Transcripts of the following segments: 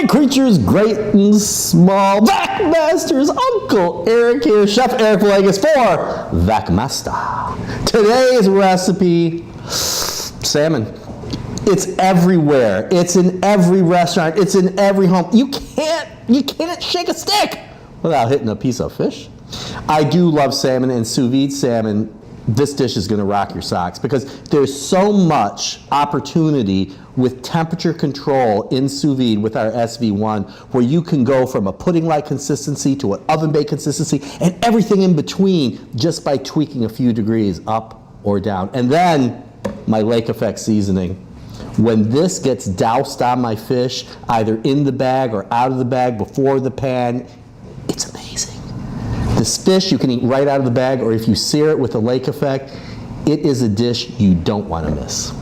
Great creatures, great and small. VacMaster's Uncle Eric here, Chef Eric Villegas for VacMaster. Today's recipe, salmon. It's everywhere. It's in every restaurant. It's in every home. You can't shake a stick without hitting a piece of fish. I do love salmon, and sous vide salmon. This dish is going to rock your socks because there's so much opportunity with temperature control in sous vide with our SV1, where you can go from a pudding-like consistency to an oven-baked consistency and everything in between just by tweaking a few degrees up or down. And then my lake effect seasoning. When this gets doused on my fish, either in the bag or out of the bag before the pan, it's amazing. This fish you can eat right out of the bag, or if you sear it with a lake effect, it is a dish you don't want to miss.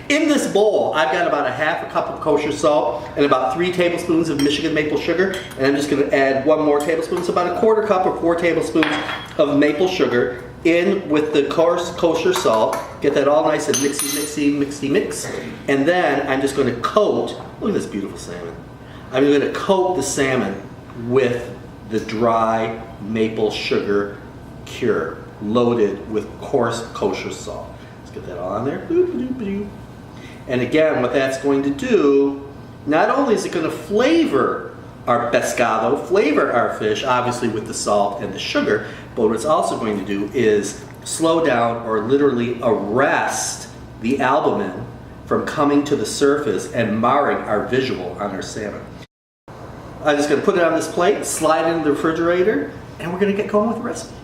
In this bowl, I've got about a half a cup of kosher salt and about 3 tablespoons of Michigan maple sugar, and I'm just going to add 1 more tablespoon, so about a quarter cup or 4 tablespoons of maple sugar in with the coarse kosher salt. Get that all nice and mix. And then I'm just going to coat, look at this beautiful salmon. I'm going to coat the salmon with the dry maple sugar cure, loaded with coarse kosher salt. Let's get that all on there. And again, what that's going to do, not only is it going to flavor our pescado, flavor our fish, obviously with the salt and the sugar, but what it's also going to do is slow down or literally arrest the albumin from coming to the surface and marring our visual on our salmon. I'm just going to put it on this plate, slide it in the refrigerator, and we're going to get going with the recipe.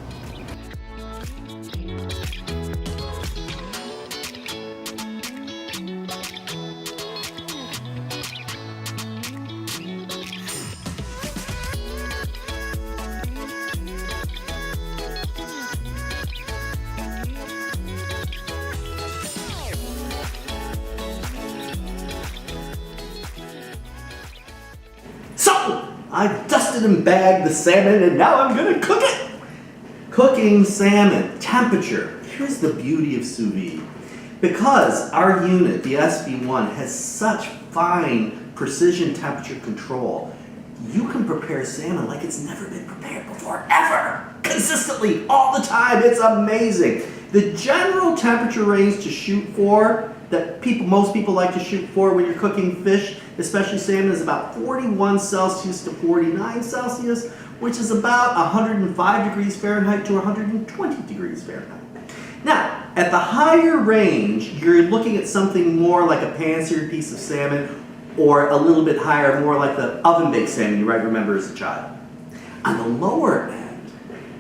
So, I've dusted and bagged the salmon, and now I'm going to cook it. Cooking salmon, temperature. Here's the beauty of sous vide. Because our unit, the SV1, has such fine precision temperature control, you can prepare salmon like it's never been prepared before, ever. Consistently, all the time. It's amazing. The general temperature range to shoot for, that most people like to shoot for when you're cooking fish, especially salmon, is about 41 Celsius to 49 Celsius, which is about 105 degrees Fahrenheit to 120 degrees Fahrenheit. Now, at the higher range, you're looking at something more like a pan-seared piece of salmon, or a little bit higher, more like the oven-baked salmon you might remember as a child. On the lower end,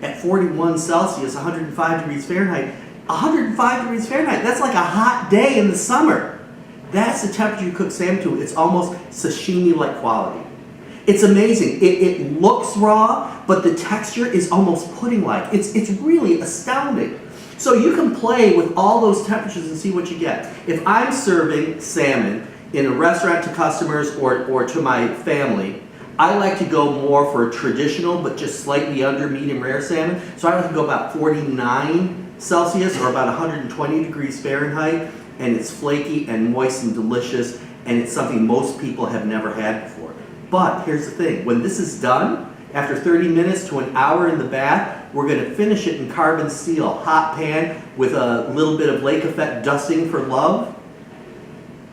at 41 Celsius, 105 degrees Fahrenheit, 105 degrees Fahrenheit, that's like a hot day in the summer. That's the temperature you cook salmon to. It's almost sashimi-like quality. It's amazing. It looks raw, but the texture is almost pudding-like. It's really astounding. So you can play with all those temperatures and see what you get. If I'm serving salmon in a restaurant to customers or to my family, I like to go more for a traditional but just slightly under medium rare salmon. So I like to go about 49 Celsius or about 120 degrees Fahrenheit, and it's flaky and moist and delicious, and it's something most people have never had before. But here's the thing, when this is done, after 30 minutes to an hour in the bath, we're going to finish it in carbon steel, hot pan with a little bit of lake effect dusting for love.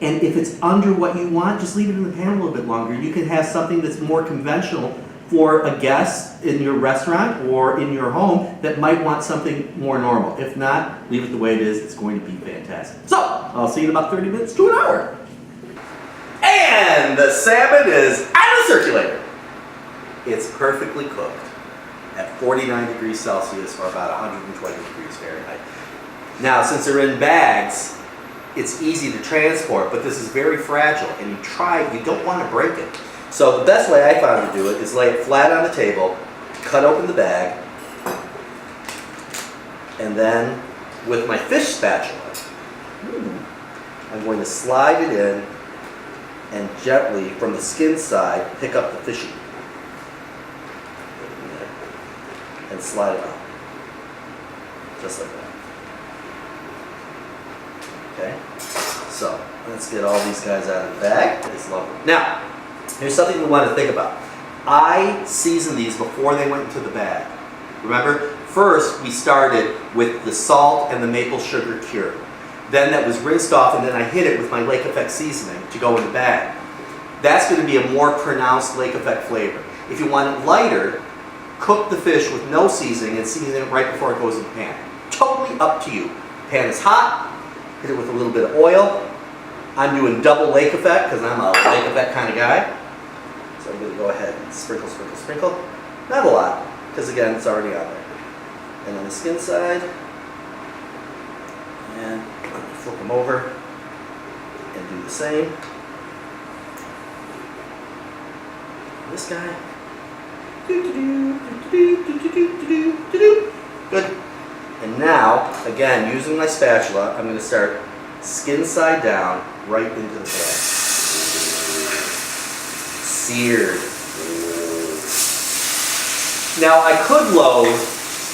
And if it's under what you want, just leave it in the pan a little bit longer. You can have something that's more conventional for a guest in your restaurant or in your home that might want something more normal. If not, leave it the way it is. It's going to be fantastic. So, I'll see you in about 30 minutes to an hour. And the salmon is out of the circulator. It's perfectly cooked at 49 degrees Celsius or about 120 degrees Fahrenheit. Now, since they're in bags, it's easy to transport, but this is very fragile, and you don't want to break it. So the best way I found to do it is lay it flat on the table, cut open the bag, and then with my fish spatula, I'm going to slide it in and gently, from the skin side, pick up the fishy. And slide it out. Just like that. Okay? So, let's get all these guys out of the bag. It's lovely. Now, here's something we want to think about. I seasoned these before they went into the bag. Remember? First, we started with the salt and the maple sugar cure. Then that was rinsed off, and then I hit it with my Lake Effect seasoning to go in the bag. That's going to be a more pronounced Lake Effect flavor. If you want it lighter, cook the fish with no seasoning and season it right before it goes in the pan. Totally up to you. Pan is hot, hit it with a little bit of oil. I'm doing double Lake Effect because I'm a Lake Effect kind of guy. So I'm going to go ahead and sprinkle, sprinkle, sprinkle. Not a lot, because again, it's already on there. And on the skin side, and flip them over and do the same. This guy. Good. And now, again, using my spatula, I'm going to start skin side down right into the pan. Seared. Now, I could load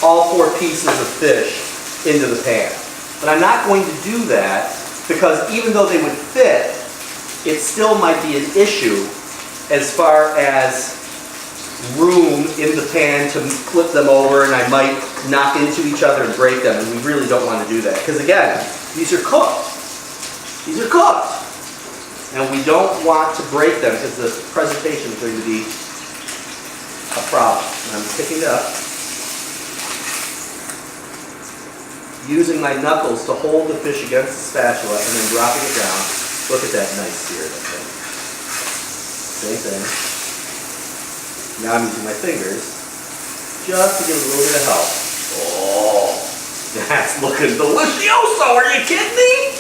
all 4 pieces of fish into the pan, but I'm not going to do that because even though they would fit, it still might be an issue as far as room in the pan to flip them over, and I might knock into each other and break them, and we really don't want to do that. Because again, these are cooked. These are cooked. And we don't want to break them because the presentation is going to be a problem. And I'm picking it up, using my knuckles to hold the fish against the spatula and then dropping it down. Look at that nice sear. Same thing. Now I'm using my fingers just to give it a little bit of help. Oh, that's looking delicioso, are you kidding me?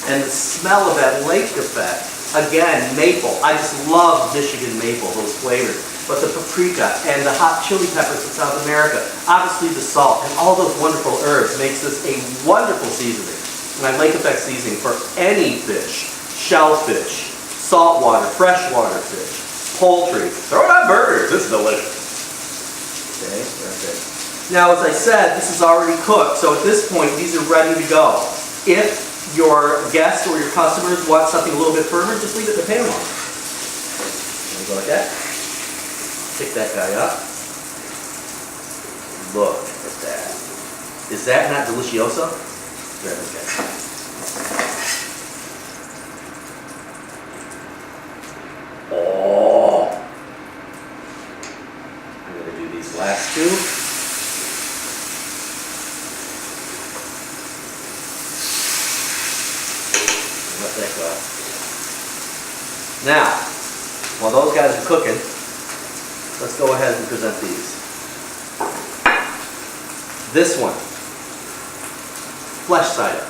And the smell of that Lake Effect, again, maple. I just love Michigan maple, those flavors. But the paprika and the hot chili peppers from South America, obviously the salt and all those wonderful herbs makes this a wonderful seasoning. And I Lake Effect seasoning for any fish, shellfish, saltwater, freshwater fish, poultry. Throw it on burgers. It's delicious. Okay, that's it. Now, as I said, this is already cooked, so at this point, these are ready to go. If your guests or your customers want something a little bit firmer, just leave it in the pan longer. Go like that. Pick that guy up. Look at that. Is that not delicioso? Grab this guy. Oh! I'm going to do these last 2. Let that go. Now, while those guys are cooking, let's go ahead and present these. This one, flesh side up.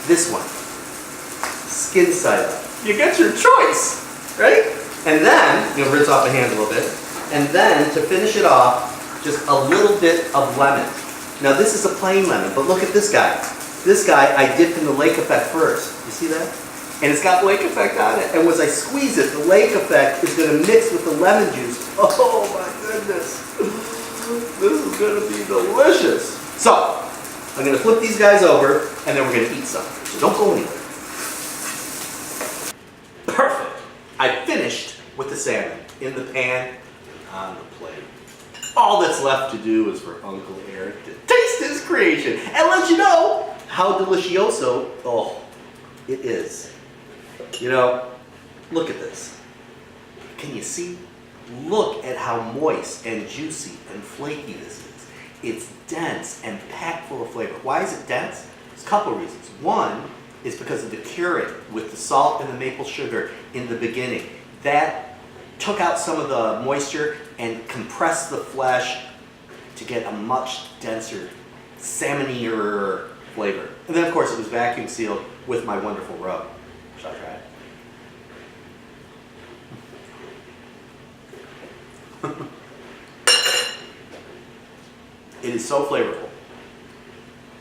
This one, skin side up. You get your choice, right? And then, you'll rinse off the hand a little bit. And then, to finish it off, just a little bit of lemon. Now this is a plain lemon, but look at this guy. This guy I dipped in the Lake Effect first. You see that? And it's got Lake Effect on it. And as I squeeze it, the Lake Effect is going to mix with the lemon juice. Oh my goodness. This is going to be delicious. So, I'm going to flip these guys over, and then we're going to eat some. So don't go anywhere. Perfect. I finished with the salmon in the pan on the plate. All that's left to do is for Uncle Eric to taste his creation and let you know how delicioso it is. You know, look at this. Can you see? Look at how moist and juicy and flaky this is. It's dense and packed full of flavor. Why is it dense? There's a couple of reasons. One is because of the curing with the salt and the maple sugar in the beginning. That took out some of the moisture and compressed the flesh to get a much denser, salmonier flavor. And then of course it was vacuum sealed with my wonderful rub. Shall I try it? It is so flavorful.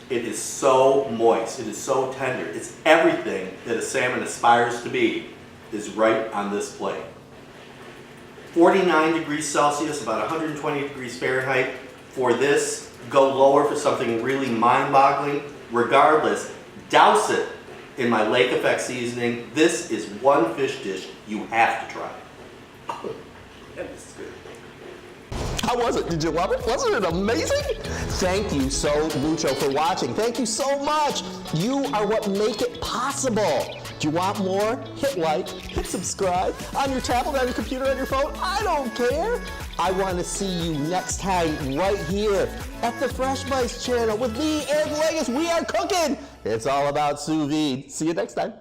It is so moist. It is so tender. It's everything that a salmon aspires to be is right on this plate. 49 degrees Celsius, about 120 degrees Fahrenheit. For this, go lower for something really mind-boggling. Regardless, douse it in my lake effect seasoning. This is one fish dish you have to try. That is good. How was it? Did you love it? Wasn't it amazing? Thank you so mucho for watching. Thank you so much. You are what make it possible. Do you want more? Hit like, hit subscribe on your tablet, on your computer, on your phone. I don't care. I want to see you next time right here at the Fresh Bites channel with me, Eric Villegas. We are cooking. It's all about sous vide. See you next time.